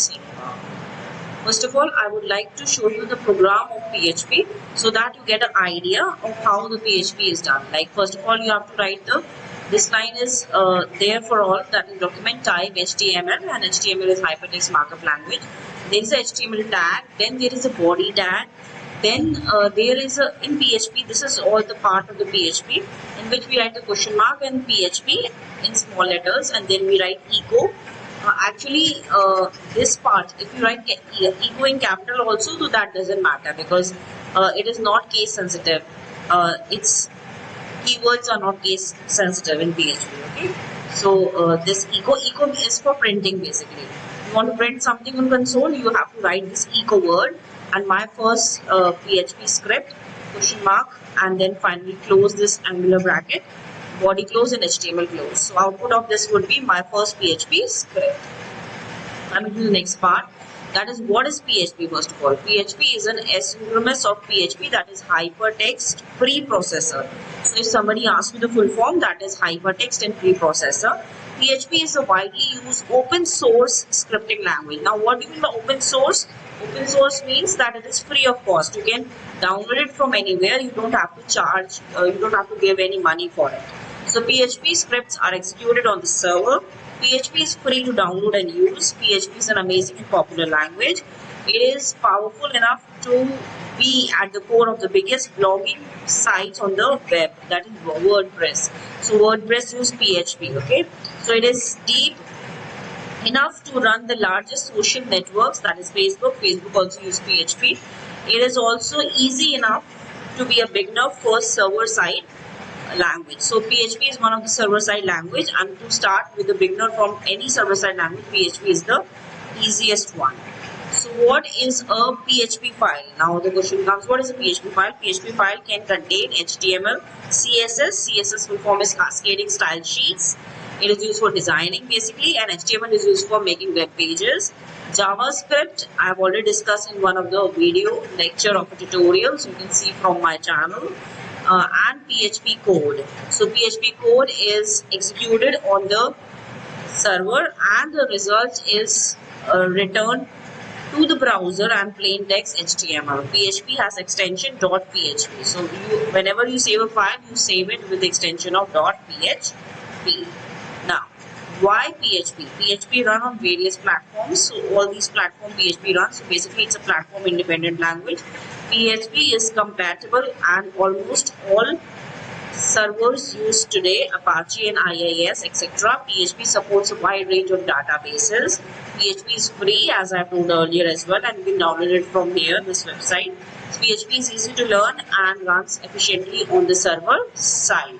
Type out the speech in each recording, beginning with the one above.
question mark. First of all, I would like to show you the program of PHP so that you get an idea of how the PHP is done. Like first of all, you have to write this line is there for all, that is document type HTML, and HTML is hypertext markup language. There is a HTML tag, then there is a body tag, then there is a, in PHP, this is all the part of the PHP in which we write the question mark and PHP in small letters, and then we write echo. This part, if you write echo in capital also, so that doesn't matter because it is not case sensitive. Its keywords are not case sensitive in PHP. Okay, so this echo is for printing basically. If you want to print something on console, you have to write this echo word, and my first PHP script question mark, and then finally close this angular bracket, body close and HTML close. So output of this would be my first PHP script. Coming to the next part, that is, what is PHP first of all? PHP is an asynchronous of PHP, that is hypertext preprocessor. So if somebody asks me the full form, that is hypertext and preprocessor. PHP is a widely used open source scripting language. Now what do you mean by open source? Open source means that it is free of cost. You can download it from anywhere. You don't have to charge, you don't have to give any money for it. So PHP scripts are executed on the server. PHP is free to download and use. PHP is an amazing and popular language. It is powerful enough to be at the core of the biggest blogging sites on the web, that is WordPress. So WordPress uses PHP, okay? So it is deep enough to run the largest social networks, that is Facebook. Facebook also uses PHP. It is also easy enough to be a beginner for server-side language. So PHP is one of the server-side language, and to start with a beginner from any server-side language, PHP is the easiest one. So what is a PHP file? Now the question comes, what is a PHP file? PHP file can contain HTML, CSS. CSS full form is cascading style sheets. It is used for designing basically, and HTML is used for making web pages. JavaScript, I have already discussed in one of the video lecture of a tutorial, so you can see from my channel. And PHP code. So PHP code is executed on the server, and the result is returned to the browser and plain text HTML. PHP has extension .php. So whenever you save a file, you save it with the extension of .php. Now, why PHP? PHP run on various platforms. So all these platforms PHP runs. So basically it's a platform independent language. PHP is compatible and almost all servers used today, Apache and IIS, etc. PHP supports a wide range of databases. PHP is free, as I told earlier as well, and you can download it from here, this website. So PHP is easy to learn and runs efficiently on the server side.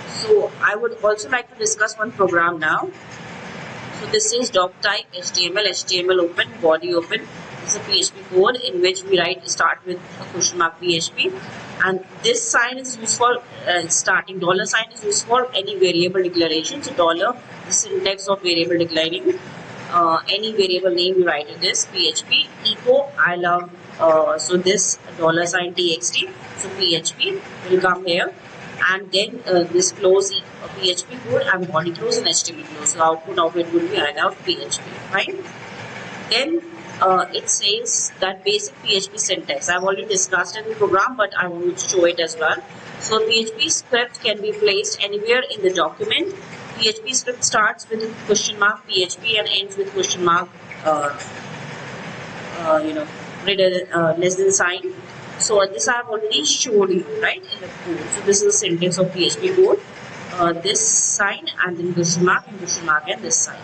So I would also like to discuss one program now. So this is doc type HTML, HTML open, body open. This is a PHP code in which we start with a question mark PHP, and this sign is used for starting. Dollar sign is used for any variable declaration. So dollar, the syntax of variable declaring. Any variable name you write in this. PHP echo, I love. So this dollar sign txt. So PHP will come here, and then this close PHP code and body close and HTML close. So output of it will be I love PHP. Fine. Then it says that basic PHP syntax. I've already discussed in the program, but I want to show it as well. So PHP script can be placed anywhere in the document. PHP script starts with question mark PHP and ends with question mark less than sign. So this I have already showed you, right, in the code. So this is the syntax of PHP code. This sign and then question mark and this sign.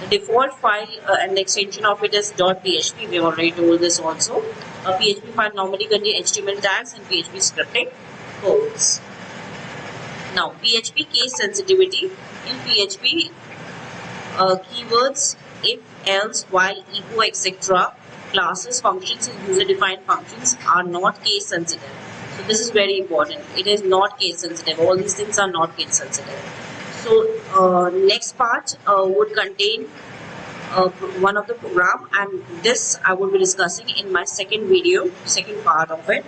The default file and the extension of it is .php. We have already told this also. A PHP file normally contains HTML tags and PHP scripting codes. Now, PHP case sensitivity. In PHP, keywords, if, else, while, echo, etc., classes, functions, and user-defined functions are not case sensitive. So this is very important. It is not case sensitive. All these things are not case sensitive. So next part would contain one of the program, and this I will be discussing in my second video, second part of it.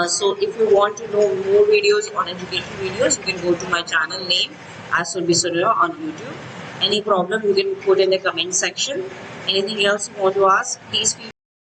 So if you want to know more videos on education videos, you can go to my channel name as Surbi Surya on YouTube. Any problem you can put in the comment section. Anything else you want to ask, please feel